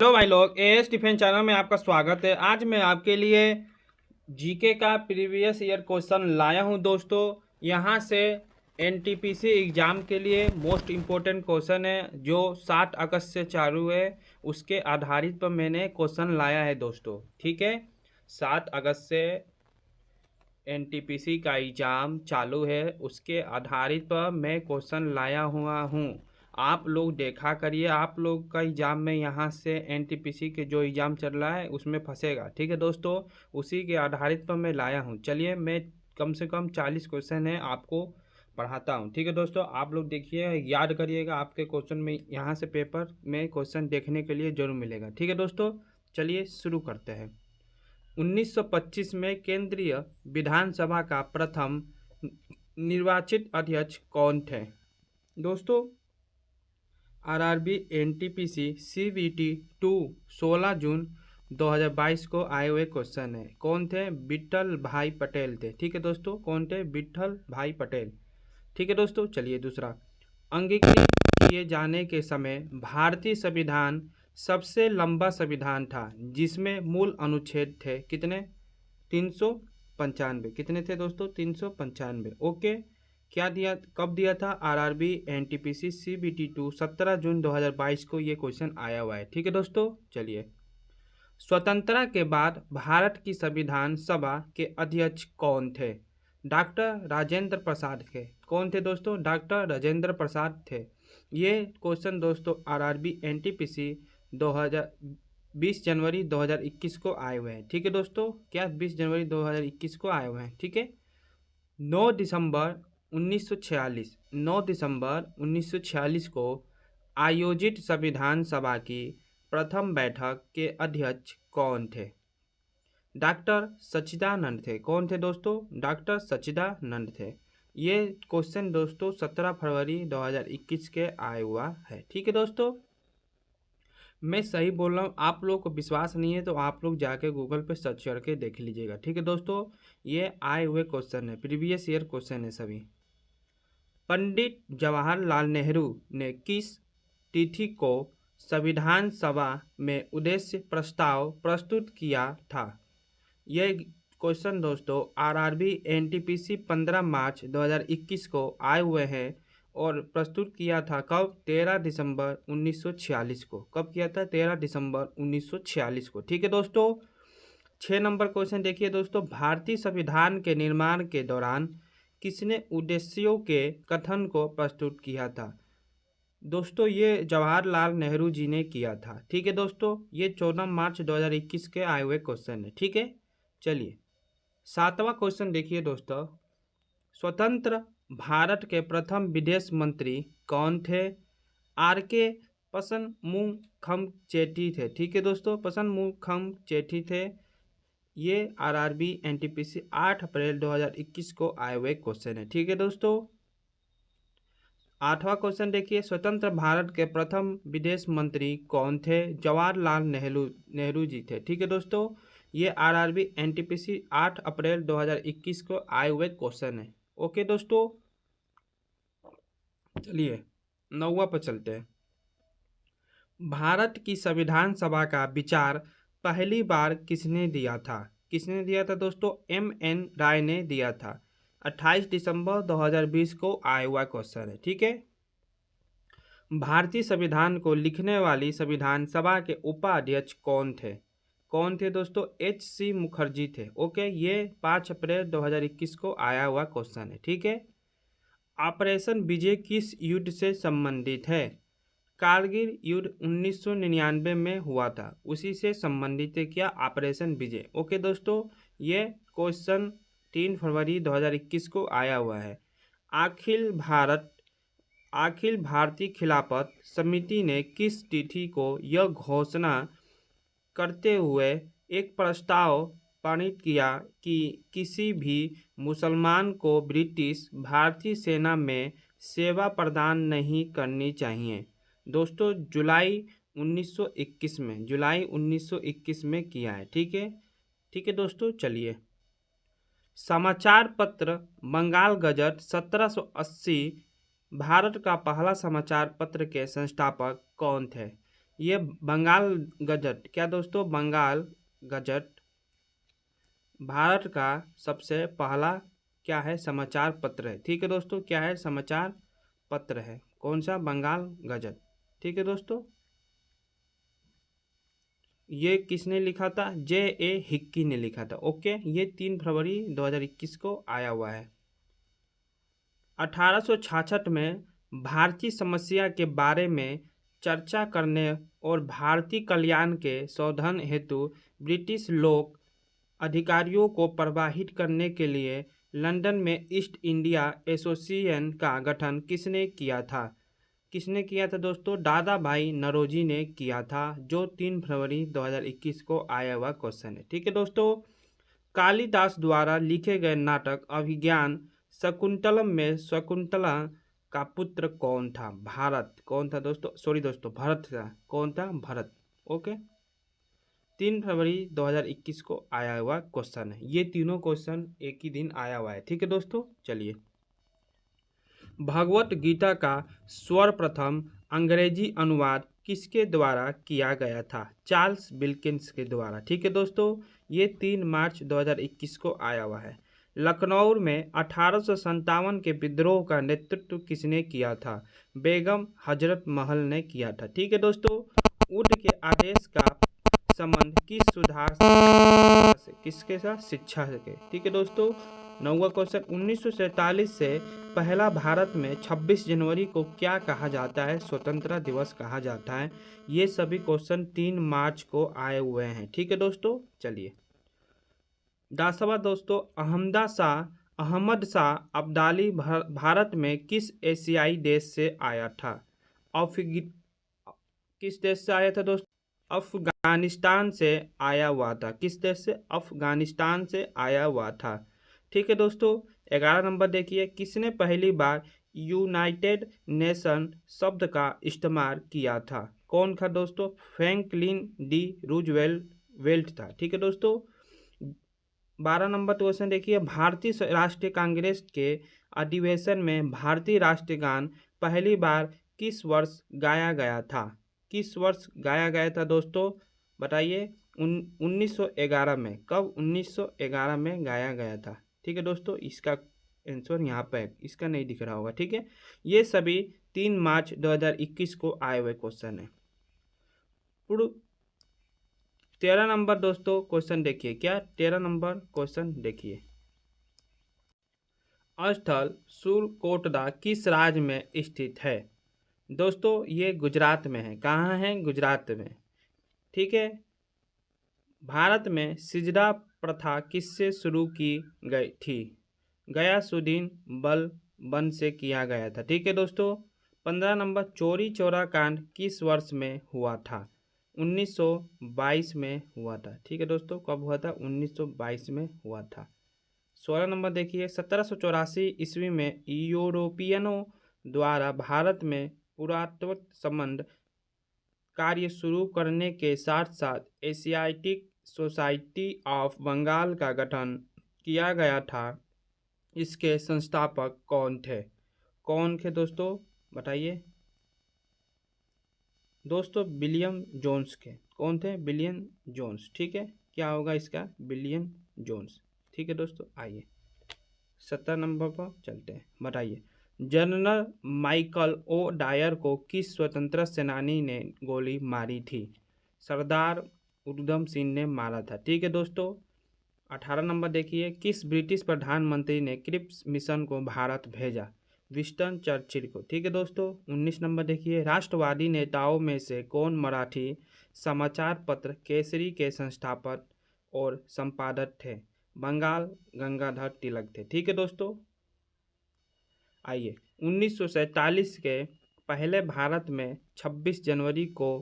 Hello भाई लोग, as defence channel में आपका स्वागत है। आज मैं आपके लिए जीके का प्रीवियस ईयर क्वेश्चन लाया हूं दोस्तों। यहां से एनटीपीसी एग्ज़ाम के लिए मोस्ट इम्पोर्टेंट क्वेश्चन है जो 7 अगस्त से चालू है। उसके आधारित पर मैंने क्वेश्चन लाया है दोस्तों। ठीक है, 7 अगस्त से एनटीपीसी का एग्ज़ाम चालू है, उसके आधारित पर मैं क्वेश्चन लाया हुआ हूँ। आप लोग देखा करिए, आप लोग का एग्ज़ाम में यहाँ से एनटीपीसी के जो एग्ज़ाम चल रहा है उसमें फंसेगा। ठीक है दोस्तों, उसी के आधारित पर मैं लाया हूँ। चलिए, मैं कम से कम 40 क्वेश्चन है आपको पढ़ाता हूँ। ठीक है दोस्तों, आप लोग देखिए, याद करिएगा, आपके क्वेश्चन में यहाँ से पेपर में क्वेश्चन देखने के लिए ज़रूर मिलेगा। ठीक है दोस्तों, चलिए शुरू करते हैं। 1925 में केंद्रीय विधानसभा का प्रथम निर्वाचित अध्यक्ष कौन थे? दोस्तों, आरआरबी एनटीपीसी सीबीटी 2 16 जून 2022 को आए हुए क्वेश्चन है। कौन थे? विट्ठल भाई पटेल थे। ठीक है दोस्तों, कौन थे? विट्ठल भाई पटेल। ठीक है दोस्तों, चलिए दूसरा। अंगीकृत किए जाने के समय भारतीय संविधान सबसे लंबा संविधान था जिसमें मूल अनुच्छेद थे कितने? 395। कितने थे दोस्तों? 395। ओके, क्या दिया, कब दिया था? आरआरबी एनटीपीसी सीबीटी 2 17 जून 2022 को ये क्वेश्चन आया हुआ है। ठीक है दोस्तों, चलिए। स्वतंत्रता के बाद भारत की संविधान सभा के अध्यक्ष कौन थे? डॉक्टर राजेंद्र प्रसाद थे। कौन थे दोस्तों? डॉक्टर राजेंद्र प्रसाद थे। ये क्वेश्चन दोस्तों आरआरबी एनटीपीसी 20 जनवरी 2021 को आए हुए हैं। ठीक है दोस्तों, क्या 20 जनवरी 2021 को आए हुए हैं? ठीक है। 9 दिसंबर 1946 9 दिसंबर 1946 को आयोजित संविधान सभा की प्रथम बैठक के अध्यक्ष कौन थे? डॉक्टर सच्चिदानंद थे। कौन थे दोस्तों? डॉक्टर सच्चिदानंद थे। ये क्वेश्चन दोस्तों 17 फरवरी 2021 के आया हुआ है। ठीक है दोस्तों, मैं सही बोल रहा हूँ। आप लोग को विश्वास नहीं है तो आप लोग जाके गूगल पे सर्च करके देख लीजिएगा। ठीक है दोस्तों, ये आए हुए क्वेश्चन है, प्रीवियस ईयर क्वेश्चन है सभी। पंडित जवाहरलाल नेहरू ने किस तिथि को संविधान सभा में उद्देश्य प्रस्ताव प्रस्तुत किया था? ये क्वेश्चन दोस्तों आरआरबी एनटीपीसी 15 मार्च 2021 को आए हुए हैं और प्रस्तुत किया था कब? 13 दिसंबर 1946 को। कब किया था? 13 दिसंबर 1946 को। ठीक है दोस्तों, 6 नंबर क्वेश्चन देखिए दोस्तों। भारतीय संविधान के निर्माण के दौरान किसने उद्देश्यों के कथन को प्रस्तुत किया था? दोस्तों, ये जवाहरलाल नेहरू जी ने किया था। ठीक है दोस्तों, ये 14 मार्च 2021 के आए हुए क्वेश्चन है। ठीक है, चलिए 7वां क्वेश्चन देखिए दोस्तों। स्वतंत्र भारत के प्रथम विदेश मंत्री कौन थे? आर.के. पसनमुखम चेट्टी थे। ठीक है दोस्तों, पसनमुखम चेट्टी थे। ये आरआरबी एनटीपीसी 8 अप्रैल 2021 को आए हुए क्वेश्चन है। ठीक है दोस्तों, 8वां क्वेश्चन देखिए। स्वतंत्र भारत के प्रथम विदेश मंत्री कौन थे? जवाहरलाल नेहरू जी थे। ठीक है दोस्तों, ये आरआरबी एनटीपीसी 8 अप्रैल 2021 को आए हुए क्वेश्चन है। ओके दोस्तों, चलिए 9वां पर चलते हैं। भारत की संविधान सभा का विचार पहली बार किसने दिया था? किसने दिया था दोस्तों? एम.एन. राय ने दिया था। 28 दिसंबर 2020 को आया हुआ क्वेश्चन है। ठीक है। भारतीय संविधान को लिखने वाली संविधान सभा के उपाध्यक्ष कौन थे? कौन थे दोस्तों? H.C. मुखर्जी थे। ओके, ये 5 अप्रैल 2021 को आया हुआ क्वेश्चन है। ठीक है। ऑपरेशन विजय किस युद्ध से संबंधित है? कारगिल युद्ध 1999 में हुआ था, उसी से संबंधित है क्या? ऑपरेशन विजय। ओके दोस्तों, ये क्वेश्चन 3 फरवरी 2021 को आया हुआ है। अखिल भारतीय खिलाफत समिति ने किस तिथि को यह घोषणा करते हुए एक प्रस्ताव पारित किया कि किसी भी मुसलमान को ब्रिटिश भारतीय सेना में सेवा प्रदान नहीं करनी चाहिए? दोस्तों, जुलाई 1921 में किया है। ठीक है। ठीक है दोस्तों, चलिए। समाचार पत्र बंगाल गजट 1780 भारत का पहला समाचार पत्र के संस्थापक कौन थे? ये बंगाल गजट, क्या दोस्तों, बंगाल गजट भारत का सबसे पहला क्या है, समाचार पत्र है। ठीक है दोस्तों, क्या है, समाचार पत्र है। कौन सा, बंगाल गजट। ठीक है दोस्तों, ये किसने लिखा था, J.A. हिक्की ने लिखा था। ओके, ये 3 फरवरी 2021 को आया हुआ है। 1866 में भारतीय समस्या के बारे में चर्चा करने और भारतीय कल्याण के शोधन हेतु ब्रिटिश लोक अधिकारियों को प्रवाहित करने के लिए लंदन में ईस्ट इंडिया एसोसिएशन का गठन किसने किया था। किसने किया था दोस्तों, दादा भाई नौरोजी ने किया था, जो 3 फरवरी 2021 को आया हुआ क्वेश्चन है। ठीक है दोस्तों, कालिदास द्वारा लिखे गए नाटक अभिज्ञान शकुंतलम में शकुंतला का पुत्र कौन था, भारत। कौन था दोस्तों, सॉरी दोस्तों, भरत था। कौन था, भरत। ओके, 3 फरवरी 2021 को आया हुआ क्वेश्चन है। ये तीनों क्वेश्चन एक ही दिन आया हुआ है। ठीक है दोस्तों, चलिए, भगवत गीता का सर्वप्रथम अंग्रेजी अनुवाद किसके द्वारा किया गया था, चार्ल्स विल्किंस के द्वारा। ठीक है दोस्तों, ये 3 मार्च 2021 को आया हुआ है। लखनऊ में 1857 के विद्रोह का नेतृत्व किसने किया था, बेगम हजरत महल ने किया था। ठीक है दोस्तों, वुड के आदेश का संबंध किस सुधार से, किसके साथ, शिक्षा के। ठीक है दोस्तों, 9वां क्वेश्चन, 1947 से पहला भारत में 26 जनवरी को क्या कहा जाता है, स्वतंत्रता दिवस कहा जाता है। ये सभी क्वेश्चन 3 मार्च को आए हुए हैं। ठीक है दोस्तों, चलिए, 10वां दोस्तों, अहमद शाह अब्दाली भारत में किस एशियाई देश से आया था, किस देश से आया था दोस्तों, अफगानिस्तान से आया हुआ था। किस देश से, अफगानिस्तान से आया हुआ था। ठीक है दोस्तों, 11 नंबर देखिए, किसने पहली बार यूनाइटेड नेशन शब्द का इस्तेमाल किया था, कौन था दोस्तों, फ्रैंकलिन डी रूजवेल्ट था। ठीक है दोस्तों, 12 नंबर क्वेश्चन देखिए, भारतीय राष्ट्रीय कांग्रेस के अधिवेशन में भारतीय राष्ट्रीय गान पहली बार किस वर्ष गाया गया था, किस वर्ष गाया गया था दोस्तों, बताइए। 1911 में। कब, 1911 में गाया गया था। ठीक है दोस्तों, इसका आंसर यहाँ पे इसका नहीं दिख रहा होगा। ठीक है, ये सभी 3 मार्च 2021 को आए हुए क्वेश्चन है। 13 नंबर दोस्तों क्वेश्चन देखिए, क्या 13 नंबर क्वेश्चन देखिए, स्थल सुरकोटदा किस राज्य में स्थित है दोस्तों, ये गुजरात में है। कहाँ है, गुजरात में। ठीक है, भारत में सिजदा प्रथा किससे शुरू की गई थी, गयासुद्दीन बलबन से किया गया था। ठीक है दोस्तों, 15 नंबर, चौरी चौरा कांड किस वर्ष में हुआ था, 1922 में हुआ था। ठीक है दोस्तों, कब हुआ था, 1922 में हुआ था। 16 नंबर देखिए, 1784 ईस्वी में यूरोपियनों द्वारा भारत में पुरातत्व संबंध कार्य शुरू करने के साथ साथ एशियाटिक सोसाइटी ऑफ बंगाल का गठन किया गया था। इसके संस्थापक कौन थे, कौन थे दोस्तों, बताइए दोस्तों, विलियम जोन्स के। कौन थे, विलियम जोन्स। ठीक है, क्या होगा इसका, विलियम जोन्स। ठीक है दोस्तों, आइए 17 नंबर पर चलते हैं, बताइए। जनरल माइकल ओ डायर को किस स्वतंत्रता सेनानी ने गोली मारी थी, सरदार उधम सिंह ने मारा था। ठीक है दोस्तों, 18 नंबर देखिए, किस ब्रिटिश प्रधानमंत्री ने क्रिप्स मिशन को भारत भेजा, विंस्टन चर्चिल को। ठीक है दोस्तों, 19 नंबर देखिए, राष्ट्रवादी नेताओं में से कौन मराठी समाचार पत्र केसरी के संस्थापक और संपादक थे, बंगाल गंगाधर तिलक थे। ठीक है दोस्तों, आइए 1947 के पहले भारत में 26 जनवरी को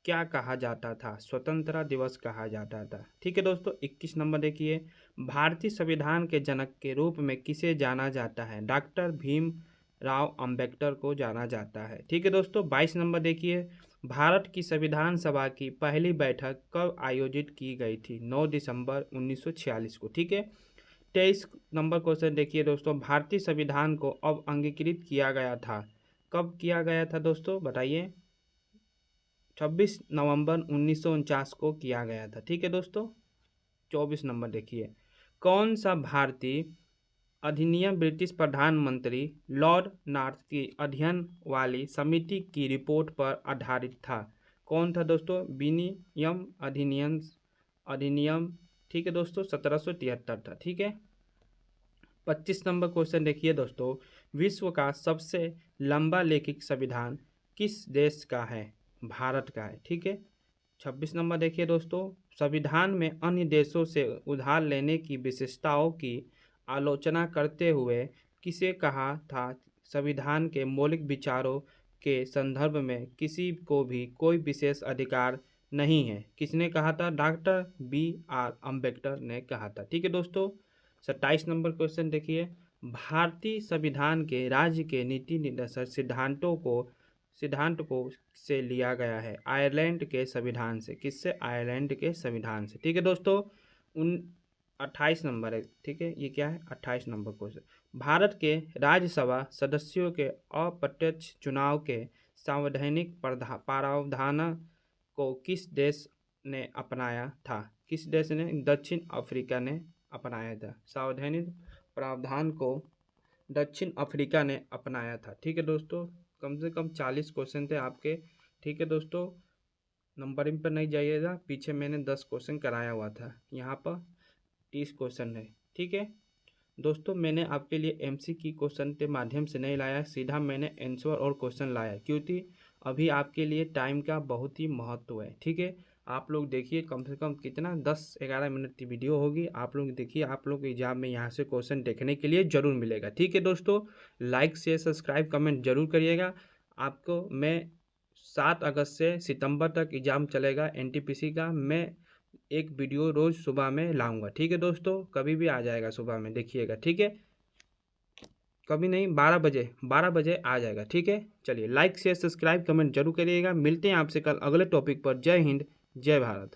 क्या कहा जाता था, स्वतंत्रता दिवस कहा जाता था। ठीक है दोस्तों, 21 नंबर देखिए, भारतीय संविधान के जनक के रूप में किसे जाना जाता है, डॉक्टर भीम राव अंबेडकर को जाना जाता है। ठीक है दोस्तों, 22 नंबर देखिए, भारत की संविधान सभा की पहली बैठक कब आयोजित की गई थी, 9 दिसंबर 1946 को। ठीक है, 23 नंबर क्वेश्चन देखिए दोस्तों, भारतीय संविधान को अब अंगीकृत किया गया था, कब किया गया था दोस्तों, बताइए। 26 नवंबर 1949 को किया गया था। ठीक है दोस्तों। 24 नंबर देखिए, कौन सा भारतीय अधिनियम ब्रिटिश प्रधानमंत्री लॉर्ड नॉर्थ की अध्ययन वाली समिति की रिपोर्ट पर आधारित था? कौन था दोस्तों? विनियम अधिनियम ठीक है दोस्तों, 1773 था। ठीक है। 25 नंबर क्वेश्चन देखिए दोस्तों, विश्व का सबसे लंबा लिखित संविधान किस देश का है? भारत का है। ठीक है। 26 नंबर देखिए दोस्तों, संविधान में अन्य देशों से उधार लेने की विशेषताओं की आलोचना करते हुए किसे कहा था? संविधान के मौलिक विचारों के संदर्भ में किसी को भी कोई विशेष अधिकार नहीं है। किसने कहा था? Doctor B.R. अम्बेडकर ने कहा था। ठीक है दोस्तों। 27 नंबर क्वेश्चन देखिए, भारतीय संविधान के राज्य के नीति निर्देशक सिद्धांत को से लिया गया है आयरलैंड के संविधान से। किससे? आयरलैंड के संविधान से। ठीक है दोस्तों। 28 नंबर है। ठीक है, ये क्या है? 28 नंबर क्वेश्चन, भारत के राज्यसभा सदस्यों के अप्रत्यक्ष चुनाव के संवैधानिक प्रावधान को किस देश ने अपनाया था? किस देश ने? दक्षिण अफ्रीका ने अपनाया था। संवैधानिक प्रावधान को दक्षिण अफ्रीका ने अपनाया था। ठीक है दोस्तों। कम से कम 40 क्वेश्चन थे आपके। ठीक है दोस्तों, नंबरिंग पर नहीं जाइएगा, पीछे मैंने 10 क्वेश्चन कराया हुआ था, यहाँ पर 30 क्वेश्चन है। ठीक है दोस्तों, मैंने आपके लिए MCQ क्वेश्चन के माध्यम से नहीं लाया, सीधा मैंने आंसर और क्वेश्चन लाया, क्योंकि अभी आपके लिए टाइम का बहुत ही महत्व है। ठीक है, आप लोग देखिए, कम से कम कितना 10-11 मिनट की वीडियो होगी। आप लोग देखिए, आप लोग एग्जाम में यहाँ से क्वेश्चन देखने के लिए ज़रूर मिलेगा। ठीक है दोस्तों, लाइक शेयर सब्सक्राइब कमेंट जरूर करिएगा। आपको मैं 7 अगस्त से सितंबर तक एग्ज़ाम चलेगा NTPC का, मैं एक वीडियो रोज़ सुबह में लाऊंगा। ठीक है दोस्तों, कभी भी आ जाएगा सुबह में, देखिएगा। ठीक है, कभी नहीं, 12 बजे आ जाएगा। ठीक है, चलिए लाइक शेयर सब्सक्राइब कमेंट जरूर करिएगा। मिलते हैं आपसे कल अगले टॉपिक पर। जय हिंद, जय भारत।